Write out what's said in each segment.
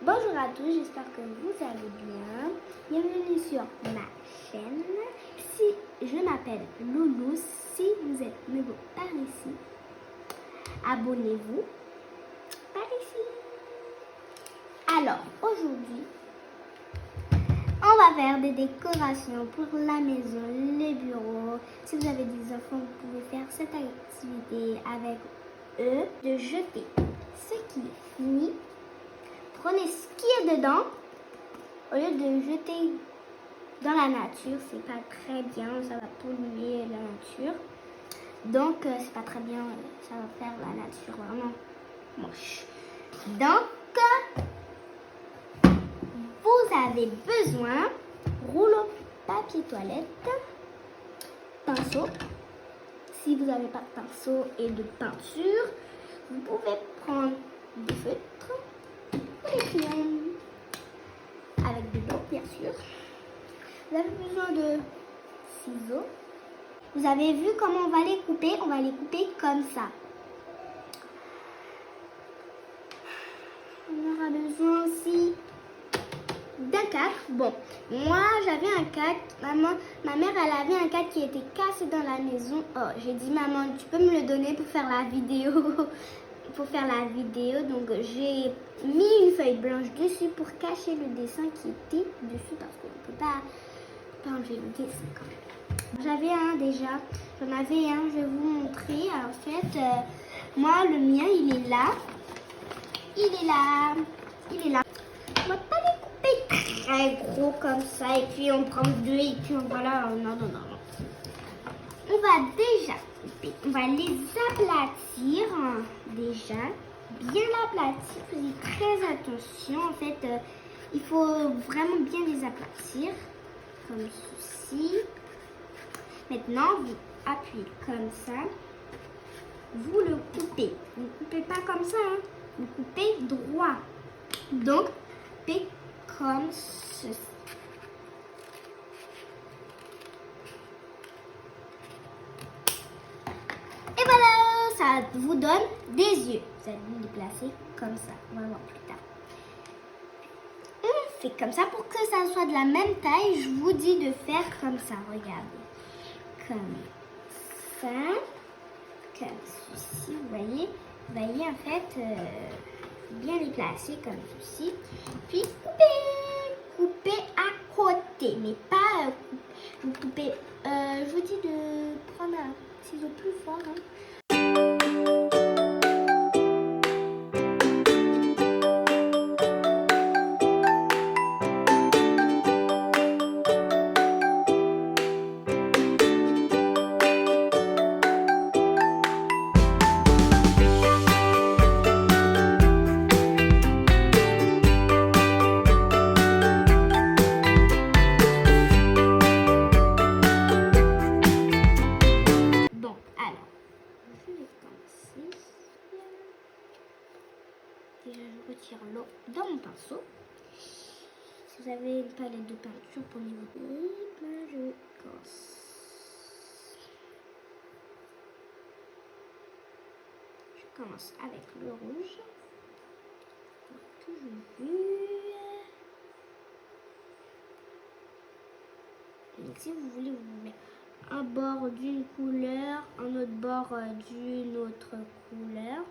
Bonjour à tous, j'espère que vous allez bien. Bienvenue sur ma chaîne. Je m'appelle Loulou. Si vous êtes nouveau par ici, abonnez-vous par ici. Alors, aujourd'hui, on va faire des décorations pour la maison, les bureaux. Si vous avez des enfants, vous pouvez faire cette activité avec eux, de jeter ce qui est fini. Prenez ce qui est dedans au lieu de jeter dans la nature. C'est pas très bien, ça va polluer la nature. Donc c'est pas très bien, ça va faire la nature vraiment moche. Donc vous avez besoin rouleau papier toilette, pinceau. Si vous n'avez pas de pinceau et de peinture, vous pouvez prendre des feutres ou des crayons avec de l'eau, bien sûr. Vous avez besoin de ciseaux. Vous avez vu comment on va les couper? On va les couper comme ça. On aura besoin aussi d'un cadre. Bon, moi j'avais un cadre. Ma mère elle avait un cadre qui était cassé dans la maison. Oh, j'ai dit maman, tu peux me le donner pour faire la vidéo? Donc j'ai mis une feuille blanche dessus pour cacher le dessin qui était dessus parce qu'on ne peut pas enlever le dessin quand même. J'avais un déjà, j'en avais un, je vais vous montrer. En fait, moi le mien il est là. On va pas les couper très gros comme ça et puis on prend deux et puis voilà. Non. On va déjà couper, on va les aplatir déjà. Bien l'aplatir, faites très attention. En fait, il faut vraiment bien les aplatir comme ceci. Maintenant, vous appuyez comme ça. Vous le coupez. Vous ne coupez pas comme ça, hein. Vous coupez droit. Donc, coupez comme ceci. Et voilà, ça vous donne des yeux. Vous allez les placer comme ça. On va voir plus tard. On fait comme ça pour que ça soit de la même taille. Je vous dis de faire comme ça. Regardez. Comme ça. Comme ceci. Vous voyez en fait, bien les placer comme ceci. Puis couper à côté. Mais pas vous coupez. Je vous dis de prendre un ciseau plus fort. Hein. Déjà, je retire l'eau dans mon pinceau. Si vous avez une palette de peinture pour niveau je commence. Je commence avec le rouge. Toujours vu. Et si vous voulez, vous mettez un bord d'une couleur, un autre bord d'une autre couleur.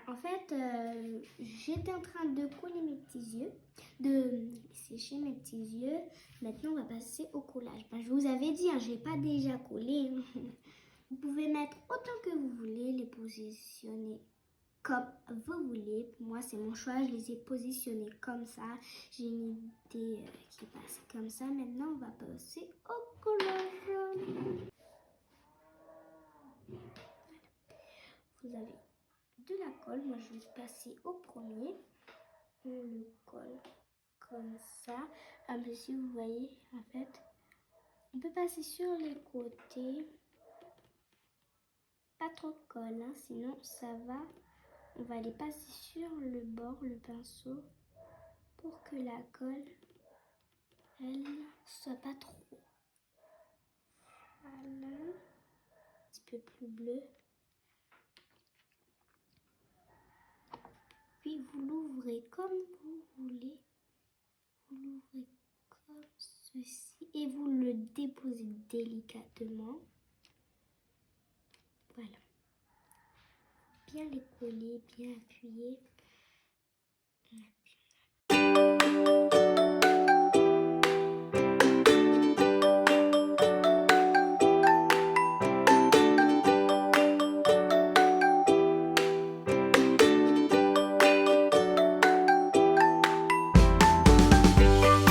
En fait, j'étais en train de coller mes petits yeux, de sécher mes petits yeux. Maintenant, on va passer au collage. Je vous avais dit, je n'ai pas déjà collé. Vous pouvez mettre autant que vous voulez, les positionner comme vous voulez. Moi, c'est mon choix. Je les ai positionnés comme ça. J'ai une idée qui passe comme ça. Maintenant, on va passer au collage. Vous avez de la colle. Moi, je vais passer au premier. On le colle comme ça. Un peu si vous voyez, en fait. On peut passer sur les côtés. Pas trop de colle, hein, sinon ça va. On va les passer sur le bord, le pinceau, pour que la colle, elle, soit pas trop. Voilà. Un petit peu plus bleu. Puis vous l'ouvrez comme vous voulez. Vous l'ouvrez comme ceci et vous le déposez délicatement. Voilà. Bien les coller, bien appuyer.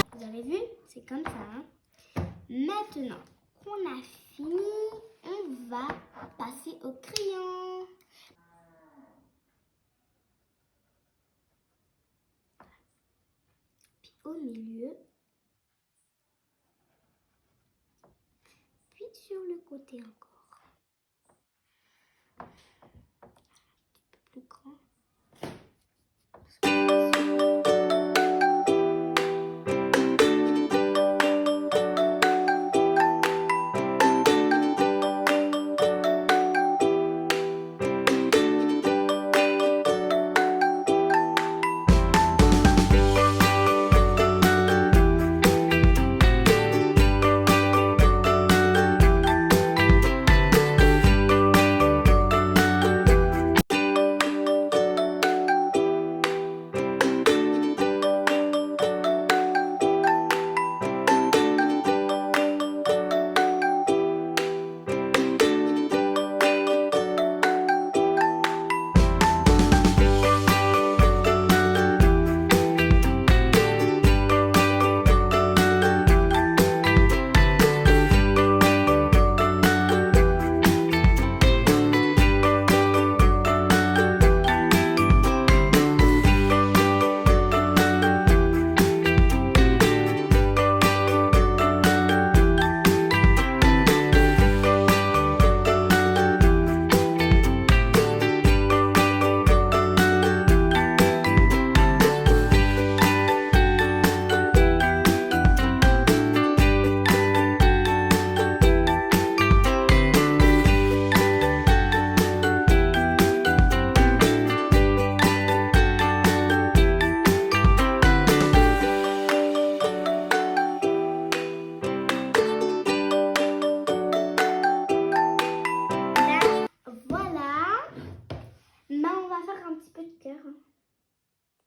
Vous avez vu? C'est comme ça. Hein? Maintenant qu'on a fini, on va passer au crayon. Puis au milieu. Puis sur le côté encore. Un petit peu plus grand.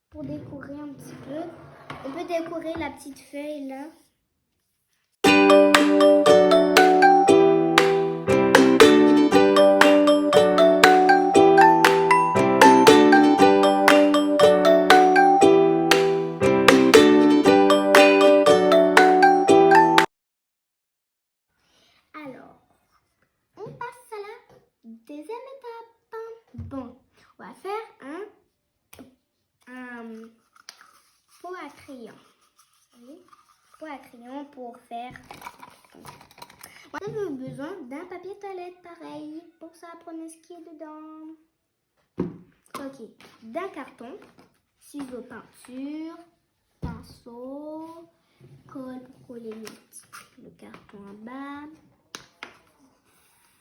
Pour décorer un petit peu. On peut décorer la petite feuille là. Alors, on passe à la deuxième étape. Bon, on va faire un pot à crayon. Vous savez, pot à crayon pour faire. On a besoin d'un papier toilette pareil. Pour ça, prenez ce qui est dedans. Ok, d'un carton, ciseaux peinture, pinceau, colle pour coller le carton en bas,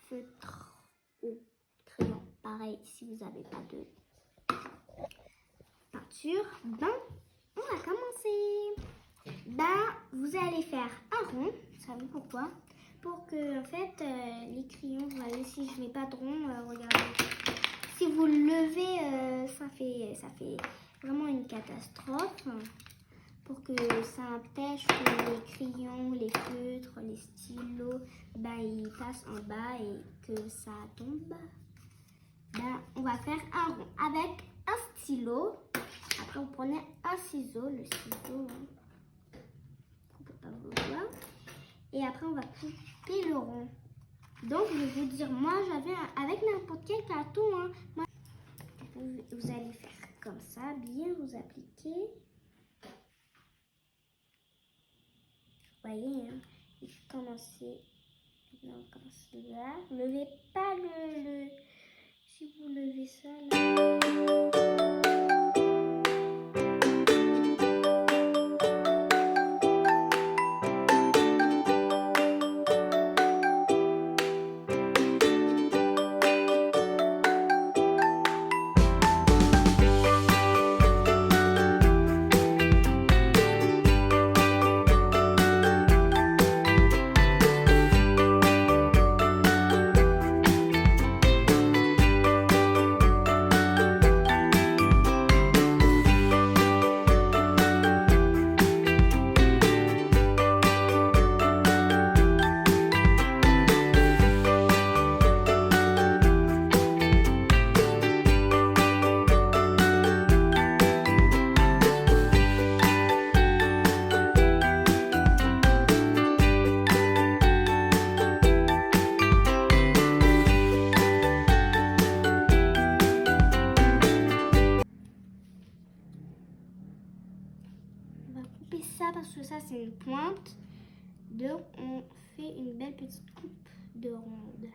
feutre ou crayon pareil si vous n'avez pas de peinture. Ben, on va commencer. Ben, vous allez faire un rond. Vous savez pourquoi? Pour que en fait les crayons, vous voyez, si je mets pas de rond, regardez. Si vous le levez, ça fait vraiment une catastrophe. Pour que ça empêche que les crayons, les feutres, les stylos, ben, ils passent en bas et que ça tombe. Ben, on va faire un rond avec un stylo. Après, vous prenez un ciseau, le ciseau, hein. On peut pas vous voir. Et après, on va couper le rond. Donc, je vais vous dire, moi, j'avais avec n'importe quel carton, hein. Moi, vous allez faire comme ça, bien vous appliquer. Vous voyez, hein, et commencez comme cela. Levez pas le... Si vous levez ça, là... Ça parce que ça c'est une pointe, donc on fait une belle petite coupe de ronde,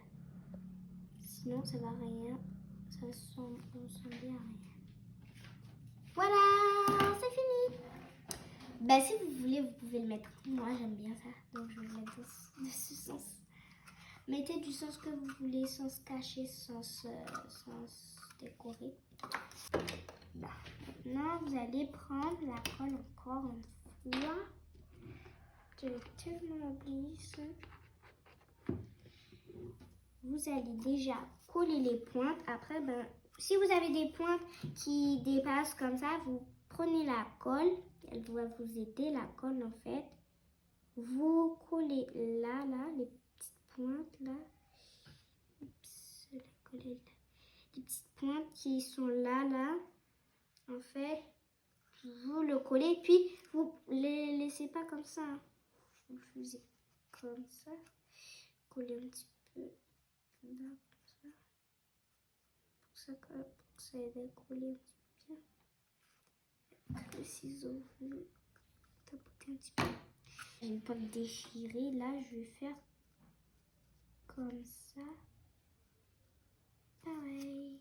sinon ça va rien, ça ressembler à rien. Voilà, c'est fini. Ben si vous voulez vous pouvez le mettre, moi j'aime bien ça, donc je vais le mettre de ce sens. Mettez du sens que vous voulez, sans se cacher, sans se décorer. Là. Maintenant vous allez prendre la colle encore une fois. J'avais tellement oublié ça. Vous allez déjà coller les pointes. Après, ben, si vous avez des pointes qui dépassent comme ça, vous prenez la colle. Elle doit vous aider, la colle en fait. Vous collez là, les petites pointes là. Oups, la colle est là. Les petites pointes qui sont là. En fait, vous le collez, puis vous les laissez pas comme ça. Vous le faisiez comme ça. Collez un petit peu là, comme ça. Pour que ça aide à coller un petit peu bien. Le ciseau, vous tapotez un petit peu. Je ne vais pas le déchirer. Là, je vais faire comme ça. Pareil.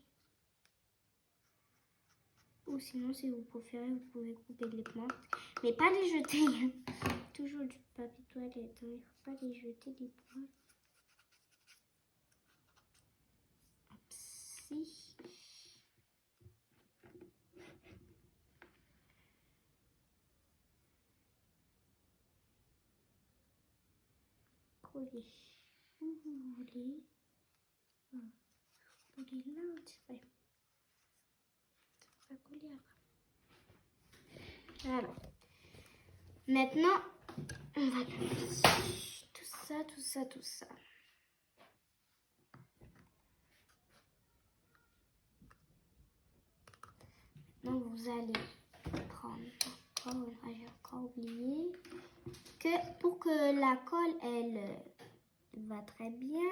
Ou sinon, si vous préférez, vous pouvez couper les pointes. Mais pas les jeter. Toujours du papier toilette. Il ne faut pas les jeter, les pointes. Si. Coller où vous voulez. Coller là, on dirait. Ça va coller après. Alors. Maintenant, on va tout ça. Maintenant, vous allez prendre encore, j'ai encore oublié, que pour que la colle, elle va très bien,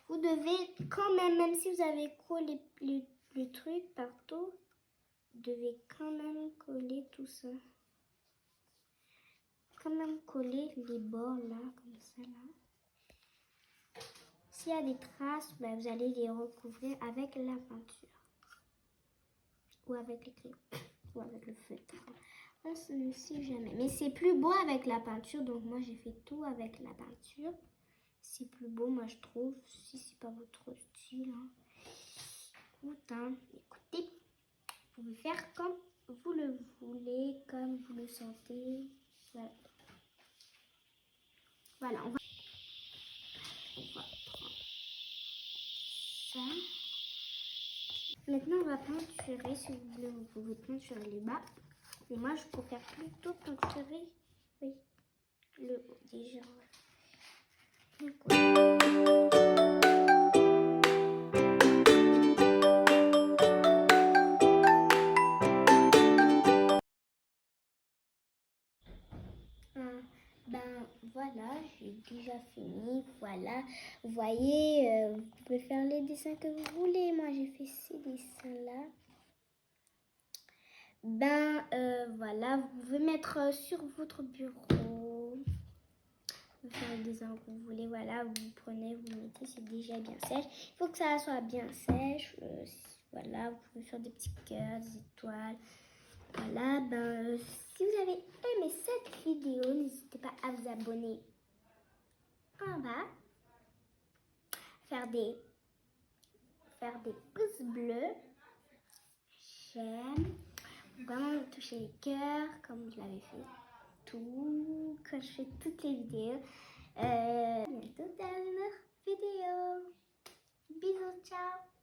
vous devez quand même si vous avez collé le truc partout, vous devez quand même coller tout ça. Quand même coller les bords là, comme ça là. S'il y a des traces, ben, vous allez les recouvrir avec la peinture. Ou avec les crayons. Ou avec le feutre. On ne sait jamais. Mais c'est plus beau avec la peinture, donc moi j'ai fait tout avec la peinture. C'est plus beau, moi je trouve, si c'est pas votre style. Hein. Écoutez, vous pouvez faire comme vous le voulez, comme vous le sentez. Voilà. Voilà, on va prendre ça. Maintenant, on va peinturer. Si vous voulez, vous pouvez peinturer les bas. Mais moi, je préfère plutôt peinturer, oui, le haut déjà. j'ai déjà fini. Voilà, vous voyez, vous pouvez faire les dessins que vous voulez. Moi, j'ai fait ces dessins-là. Voilà, vous pouvez mettre sur votre bureau. Vous faire les dessins que vous voulez. Voilà, vous prenez, vous mettez, c'est déjà bien sèche. Il faut que ça soit bien sèche. Voilà, vous pouvez faire des petits cœurs, des étoiles. Voilà, si vous avez aimé cette vidéo, n'hésitez pas à vous abonner en bas, faire des pouces bleus, j'aime, vraiment toucher les cœurs comme je l'avais fait tout, quand je fais toutes les vidéos. À bientôt dans une autre vidéo. Bisous, ciao.